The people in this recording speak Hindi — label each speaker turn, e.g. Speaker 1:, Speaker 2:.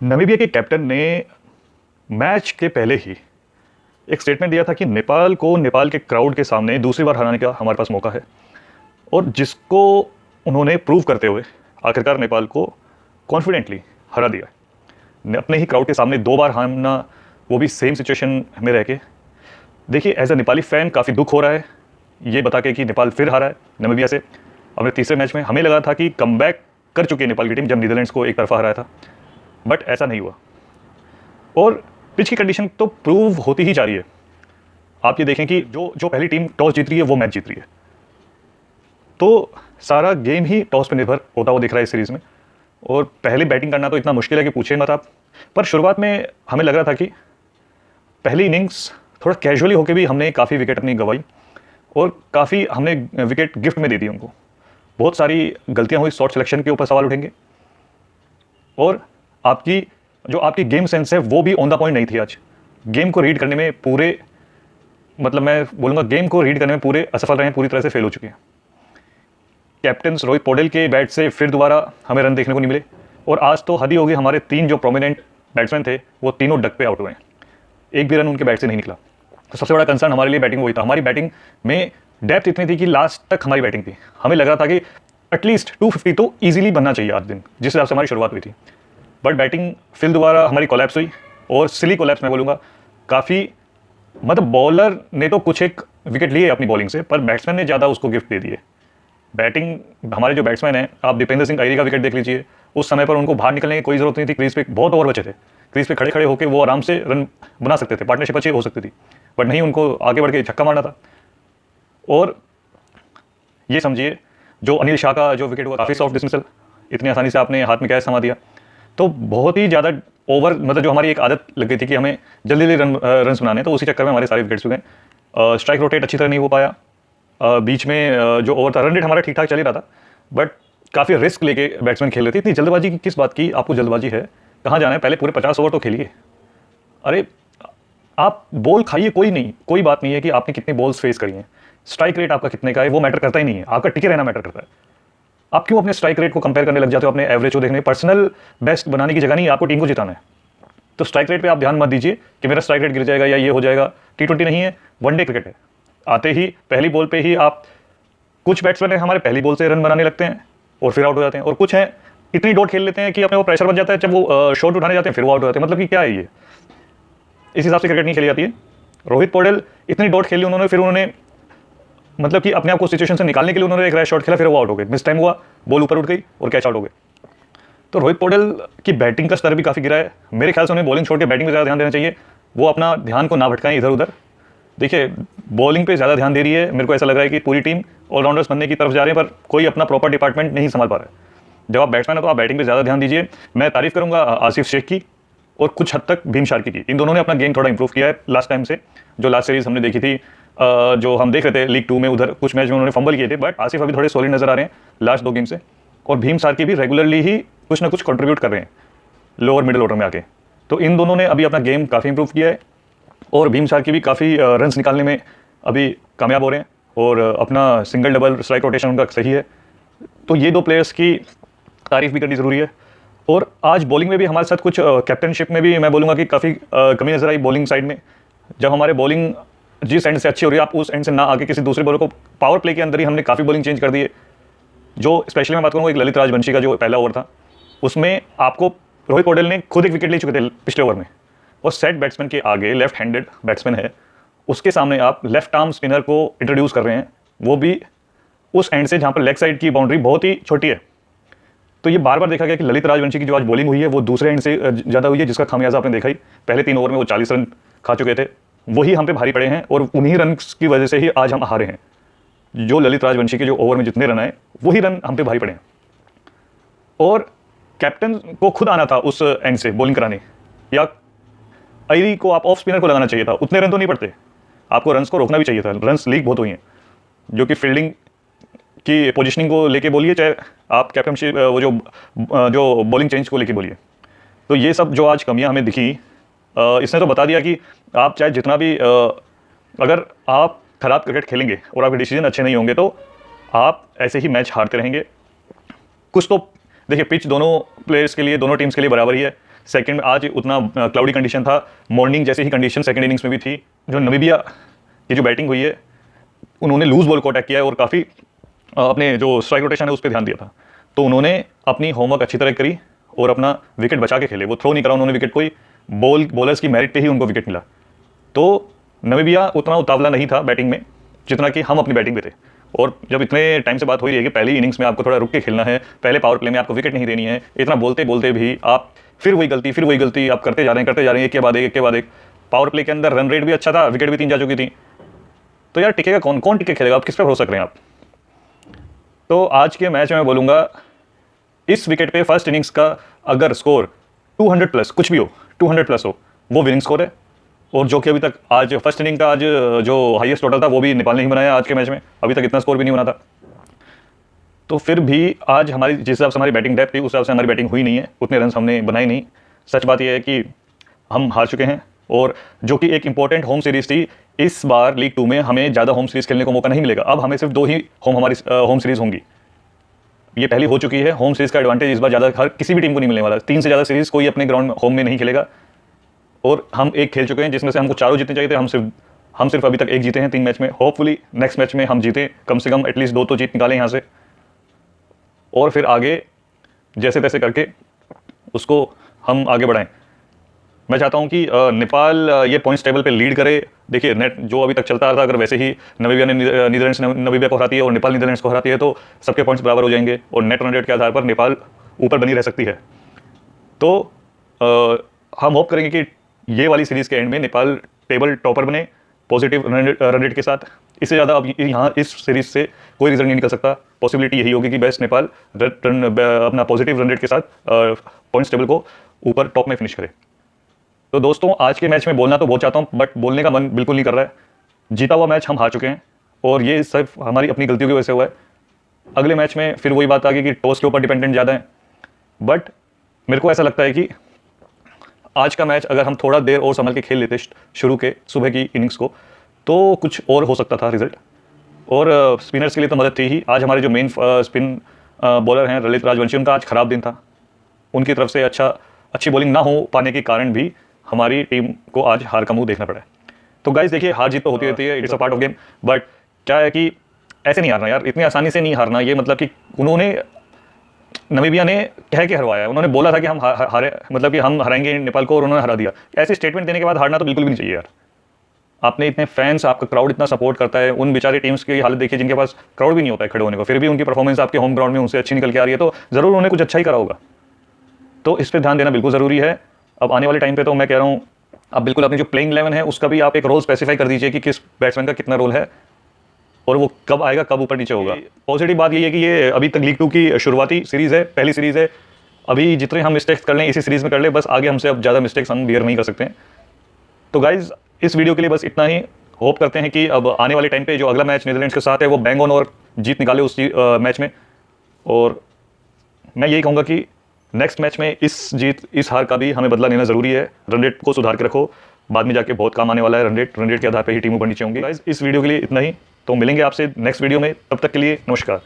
Speaker 1: नामीबिया के कैप्टन ने मैच के पहले ही एक स्टेटमेंट दिया था कि नेपाल को नेपाल के क्राउड के सामने दूसरी बार हराने का हमारे पास मौका है, और जिसको उन्होंने प्रूव करते हुए आखिरकार नेपाल को कॉन्फिडेंटली हरा दिया। अपने ही क्राउड के सामने 2 बार हारना, वो भी सेम सिचुएशन में रह के। देखिए, एज अ नेपाली फ़ैन काफ़ी दुख हो रहा है ये बता के कि नेपाल फिर हारा है नामीबिया से। अपने तीसरे मैच में हमें लगा था कि कमबैक कर चुकी है नेपाल की टीम जब नीदरलैंड्स को एक तरफा हराया था, बट ऐसा नहीं हुआ। और पिच की कंडीशन तो प्रूव होती ही जा रही है। आप ये देखें कि जो पहली टीम टॉस जीत रही है वो मैच जीत रही है, तो सारा गेम ही टॉस पे निर्भर होता हुआ दिख रहा है इस सीरीज़ में। और पहले बैटिंग करना तो इतना मुश्किल है कि पूछे मत आप। पर शुरुआत में हमें लग रहा था कि पहली इनिंग्स थोड़ा कैजुअली होकर भी हमने काफ़ी विकेट अपनी गंवाई और काफ़ी हमने विकेट गिफ्ट में दे दी उनको। बहुत सारी गलतियां हुई, शॉट सिलेक्शन के ऊपर सवाल उठेंगे, और आपकी गेम सेंस है वो भी ऑन द पॉइंट नहीं थी आज। गेम को रीड करने में पूरे, मतलब मैं बोलूँगा गेम को रीड करने में पूरे असफल रहे हैं, पूरी तरह से फेल हो चुके हैं। कैप्टन रोहित पौडेल के बैट से फिर दोबारा हमें रन देखने को नहीं मिले, और आज तो हद ही होगी, हमारे 3 जो प्रोमिनेंट बैट्समैन थे वो तीनों डक पे आउट हुए हैं, एक भी रन उनके बैट से नहीं निकला। तो सबसे बड़ा कंसर्न हमारे लिए बैटिंग वही था। हमारी बैटिंग में डेप्थ इतनी थी कि लास्ट तक हमारी बैटिंग थी। हमें लग रहा था कि एटलीस्ट 250 तो ईजिली बनना चाहिए आज दिन, जिस हिसाब से हमारी शुरुआत हुई थी। बट बैटिंग फिर दोबारा हमारी कोलैप्स हुई, और सिली कोलैप्स मैं बोलूँगा। काफ़ी, मतलब बॉलर ने तो कुछ एक विकेट लिए अपनी बॉलिंग से, पर बैट्समैन ने ज़्यादा उसको गिफ्ट दे दिए। बैटिंग, हमारे जो बैट्समैन हैं, आप दीपेंद्र सिंह अयरी का विकेट देख लीजिए, उस समय पर उनको बाहर निकलने की कोई ज़रूरत नहीं थी। क्रीज पे बहुत ओवर बचे थे, क्रीज पे खड़े खड़े होकर वो आराम से रन बना सकते थे, पार्टनरशिप अच्छी हो सकती थी, बट नहीं, उनको आगे बढ़ के छक्का मारना था। और ये समझिए, जो अनिल शाह का जो विकेट हुआ, काफ़ी सॉफ्ट डिसमिसल, इतनी आसानी से आपने हाथ में कैच थमा दिया। तो बहुत ही ज़्यादा ओवर, मतलब जो हमारी एक आदत लग गई थी कि हमें जल्दी जल्दी रन बनाने, तो उसी चक्कर में हमारे सारे विकेट्स हुए। स्ट्राइक रोटेट अच्छी तरह नहीं हो पाया। बीच में जो ओवर था, रन रेट हमारा ठीक ठाक चल ही रहा था, बट काफ़ी रिस्क लेके बैट्समैन खेल रहे थे। इतनी जल्दबाजी की किस बात की? आपको जल्दबाजी है, कहाँ जाना है? पहले पूरे 50 ओवर तो खेलिए। अरे आप बॉल खाइए, कोई बात नहीं है कि आपने कितनी बॉल्स फेस करी हैं। स्ट्राइक रेट आपका कितने का है वो मैटर करता ही नहीं है, आपका टिके रहना मैटर करता है। आप क्यों अपने स्ट्राइक रेट को कंपेयर करने लग जाते हो अपने एवरेज को देखने? पर्सनल बेस्ट बनाने की जगह नहीं, आपको टीम को जिताना है। तो स्ट्राइक रेट पे आप ध्यान मत दीजिए कि मेरा स्ट्राइक रेट गिर जाएगा या ये हो जाएगा। T20 नहीं है, वनडे क्रिकेट है। आते ही पहली बॉल पे ही आप, कुछ बैट्समैन है हमारे पहली बॉल से रन बनाने लगते हैं और फिर आउट हो जाते हैं, और कुछ हैं इतनी डॉट खेल लेते हैं कि अपने वो प्रेशर बन जाता है, जब वो शॉट उठाने जाते हैं फिर वो आउट हो जाते हैं। मतलब कि क्या है ये? इस हिसाब से क्रिकेट नहीं खेली जाती है। रोहित पौडेल इतनी डॉट खेली उन्होंने, फिर उन्होंने मतलब कि अपने आप को सिचुएशन से निकालने के लिए उन्होंने एक रैश शॉट खेला, फिर वो आउट हो गए। मिस टाइम हुआ, बॉल ऊपर उठ गई और कैच आउट हो गए। तो रोहित पौडेल की बैटिंग का स्तर भी काफ़ी गिरा है। मेरे ख्याल से उन्हें बॉलिंग छोड़ के बैटिंग पे ज़्यादा ध्यान देना चाहिए। वो अपना ध्यान को ना भटकाएं इधर उधर। देखिए, बॉलिंग पे ज़्यादा ध्यान दे रही है। मेरे को ऐसा लग रहा है कि पूरी टीम ऑलराउंडर्स बनने की तरफ जा रहे हैं, पर कोई अपना प्रॉपर डिपार्टमेंट नहीं संभाल पा रहा है। जब आप बैट्समैन हो तो आप बैटिंग पे ज़्यादा ध्यान दीजिए। मैं तारीफ करूँगा आसिफ शेख की और कुछ हद तक भीम शार्की की। इन दोनों ने अपना गेम थोड़ा इंप्रूव किया है लास्ट टाइम से। जो लास्ट सीरीज़ हमने देखी थी, जो हम देख रहे थे लीग 2 में, उधर कुछ मैच में उन्होंने फंबल किए थे, बट आसिफ अभी थोड़े सॉलिड नजर आ रहे हैं लास्ट 2 गेम से। और भीम शार्की भी रेगुलरली ही कुछ ना कुछ कंट्रीब्यूट कर रहे हैं लोअर मिडिल ऑर्डर में आके। तो इन दोनों ने अभी अपना गेम काफ़ी इंप्रूव किया है, और भीम शार्की भी काफ़ी रन्स निकालने में अभी कामयाब हो रहे हैं, और अपना सिंगल डबल स्ट्राइक रोटेशन उनका सही है। तो ये 2 प्लेयर्स की तारीफ भी करनी ज़रूरी है। और आज बॉलिंग में भी हमारे साथ कुछ, कैप्टनशिप में भी मैं बोलूँगा कि काफ़ी कमी नजर आई बॉलिंग साइड में। जब हमारे बॉलिंग जिस एंड से अच्छी हो रही है, आप उस एंड से ना आके किसी दूसरे बॉलर को, पावर प्ले के अंदर ही हमने काफ़ी बॉलिंग चेंज कर दी है। जो स्पेशली मैं बात करूँगा एक ललित राजवंशी का जो पहला ओवर था, उसमें आपको रोहित पौडेल ने खुद एक विकेट ले चुके थे पिछले ओवर में, और सेट बैट्समैन के आगे लेफ्ट हैंडेड बैट्समैन है, उसके सामने आप लेफ्ट आर्म स्पिनर को इंट्रोड्यूस कर रहे हैं, वो भी उस एंड से जहाँ पर लेग साइड की बाउंड्री बहुत ही छोटी है। तो ये बार बार देखा गया कि ललित राजवंशी की जो आज बॉलिंग हुई है वो दूसरे एंड से ज़्यादा हुई है, जिसका खामियाजा आपने देखा ही। पहले 3 ओवर में वो 40 रन खा चुके थे, वही हम पे भारी पड़े हैं, और उन्हीं रन की वजह से ही आज हम हारे हैं। जो ललित राजवंशी के जो ओवर में जितने रन आए, वही रन हम पे भारी पड़े हैं। और कैप्टन को खुद आना था उस एंड से बॉलिंग कराने, या अयरी को आप ऑफ स्पिनर को लगाना चाहिए था। उतने रन तो नहीं पड़ते, आपको रन्स को रोकना भी चाहिए था। रन्स लीक बहुत हुई हैं, जो कि फील्डिंग की पोजीशनिंग को लेके बोलिए, चाहे आप कैप्टनशिप वो जो बॉलिंग चेंज को लेके बोलिए। तो ये सब जो आज कमियां हमें दिखी, इसने तो बता दिया कि आप चाहे जितना भी, अगर आप खराब क्रिकेट खेलेंगे और आपके डिसीजन अच्छे नहीं होंगे, तो आप ऐसे ही मैच हारते रहेंगे। कुछ तो देखिए, पिच दोनों प्लेयर्स के लिए, दोनों टीम्स के लिए बराबर ही है। सेकंड में आज उतना क्लाउडी कंडीशन था, मॉर्निंग जैसे ही कंडीशन सेकंड इनिंग्स में भी थी। जो नमीबिया की जो बैटिंग हुई है, उन्होंने लूज बॉल को अटैक किया है और काफ़ी अपने जो स्ट्राइक रोटेशन है उस पर ध्यान दिया था। तो उन्होंने अपनी होमवर्क अच्छी तरह करी और अपना विकेट बचा के खेले। वो थ्रो नहीं करा उन्होंने विकेट, कोई बॉलर्स की मेरिट पे ही उनको विकेट मिला। तो नमीबिया उतना उतावला नहीं था बैटिंग में जितना कि हम अपनी बैटिंग में थे। और जब इतने टाइम से बात हो रही है कि पहली इनिंग्स में आपको थोड़ा रुक के खेलना है, पहले पावर प्ले में आपको विकेट नहीं देनी है, इतना बोलते बोलते भी आप फिर वही गलती आप करते जा रहे हैं, एक के बाद एक। पावर प्ले के अंदर रन रेट भी अच्छा था, विकेट भी 3 जा चुकी थी। तो यार टिकेगा कौन टिके खेलेगा, आप किस पर भरोसा करें आप। तो आज के मैच में मैं बोलूँगा इस विकेट पे फर्स्ट इनिंग्स का अगर स्कोर 200 प्लस कुछ भी हो, 200 प्लस हो, वो विनिंग स्कोर है। और जो कि अभी तक आज फर्स्ट इनिंग का आज जो हाईएस्ट टोटल था वो भी नेपाल ने ही बनाया आज के मैच में, अभी तक इतना स्कोर भी नहीं बना था। तो फिर भी आज हमारी जिस हिसाब से हमारी बैटिंग डेप्थ थी उस हिसाब से हमारी बैटिंग हुई नहीं है, उतने रन हमने बनाए नहीं। सच बात यह है कि हम हार चुके हैं, और जो कि एक इंपॉर्टेंट होम सीरीज़ थी। इस बार लीग 2 में हमें ज़्यादा होम सीरीज़ खेलने को मौका नहीं मिलेगा। अब हमें सिर्फ 2 ही हमारी होम सीरीज़ होंगी। ये पहली हो चुकी है। होम सीरीज़ का एडवांटेज इस बार ज़्यादा हर किसी भी टीम को नहीं मिलने वाला। 3 से ज़्यादा सीरीज़ कोई अपने ग्राउंड में होम में नहीं खेलेगा। और हम एक खेल चुके हैं जिसमें से हमको 4 जीतने चाहिए थे, हम सिर्फ अभी तक 1 जीते हैं 3 मैच में। होपफुली नेक्स्ट मैच में हम जीतें, कम से कम एटलीस्ट 2 तो जीत निकालें यहाँ से, और फिर आगे जैसे तैसे करके उसको हम आगे बढ़ाएं। मैं चाहता हूं कि नेपाल ये पॉइंट्स टेबल पे लीड करे। देखिए नेट जो अभी तक चलता रहा था, अगर वैसे ही नमीबिया ने नीदरलैंड्स नमीबिया को हराती है और नेपाल नीदरलैंड्स को हराती है तो सबके पॉइंट्स बराबर हो जाएंगे और नेट रन रेट के आधार पर नेपाल ऊपर बनी रह सकती है। तो हम होप करेंगे कि ये वाली सीरीज़ के एंड में नेपाल टेबल टॉपर बने पॉजिटिव रन रेट के साथ। इससे ज़्यादा अब यहाँ इस सीरीज़ से कोई रिजल्ट नहीं निकल सकता। पॉसिबिलिटी यही होगी कि बेस्ट नेपाल अपना पॉजिटिव रन रेट के साथ पॉइंट्स टेबल को ऊपर टॉप में फिनिश करे। तो दोस्तों आज के मैच में बोलना तो बहुत चाहता हूँ, बट बोलने का मन बिल्कुल नहीं कर रहा है। जीता हुआ मैच हम हार चुके हैं और ये सिर्फ हमारी अपनी गलतियों की वजह से हुआ है। अगले मैच में फिर वही बात आ गई कि टॉस के ऊपर डिपेंडेंट ज़्यादा है। बट मेरे को ऐसा लगता है कि आज का मैच अगर हम थोड़ा देर और संभल के खेल लेते शुरू के सुबह की इनिंग्स को, तो कुछ और हो सकता था रिजल्ट। और स्पिनर्स के लिए तो मदद थी ही। आज हमारे जो मेन स्पिन बॉलर हैं ललित राजवंशी, उनका आज ख़राब दिन था। उनकी तरफ से अच्छी बॉलिंग ना हो पाने के कारण भी हमारी टीम को आज हार का मुंह देखना पड़ा है। तो गाइस देखिए, हार जीत तो होती रहती है, it's a part of game. But क्या है कि ऐसे नहीं हारना यार, इतनी आसानी से नहीं हारना। ये मतलब कि उन्होंने नमीबिया ने कह के हरवाया, उन्होंने बोला था कि हम हारे, मतलब कि हम हराएंगे नेपाल को, और उन्होंने हरा दिया। ऐसे स्टेटमेंट देने के बाद हारना तो बिल्कुल भी नहीं चाहिए यार। आपने इतने फैंस, आपका क्राउड इतना सपोर्ट करता है, उन बेचारे टीम्स की हालत देखिए जिनके पास क्राउड भी नहीं होता है खड़े होने को, फिर भी उनकी परफॉर्मेंस आपके होम ग्राउंड में उनसे अच्छी निकल के आ रही है, तो ज़रूर उन्होंने कुछ अच्छा ही करा होगा। तो इस पर ध्यान देना बिल्कुल ज़रूरी है। अब आने वाले टाइम पे तो मैं कह रहा हूँ आप बिल्कुल अपनी जो प्लेइंग 11 है उसका भी आप एक रोल स्पेसिफाई कर दीजिए कि किस बैट्समैन का कितना रोल है और वो कब आएगा, कब ऊपर नीचे होगा। पॉजिटिव बात ये है कि ये अभी तक लीग 2 की शुरुआती सीरीज़ है, पहली सीरीज़ है। अभी जितने हम मिस्टेक्स कर लें इसी सीरीज़ में कर ले, बस आगे हमसे अब ज़्यादा मिस्टेक्स हम बियर नहीं कर सकते हैं। तो गाइज़ इस वीडियो के लिए बस इतना ही। होप करते हैं कि अब आने वाले टाइम पे जो अगला मैच नीदरलैंड्स के साथ है वो बैंग ऑन और जीत निकाले उस मैच में। और मैं यही कहूँगा कि नेक्स्ट मैच में इस हार का भी हमें बदला लेना ज़रूरी है। रन रेट को सुधार के रखो, बाद में जाके बहुत काम आने वाला है। रन रेट के आधार पर ही टीम ऊपर नीचे होंगी। गाइस इस वीडियो के लिए इतना ही, तो मिलेंगे आपसे नेक्स्ट वीडियो में। तब तक के लिए नमस्कार।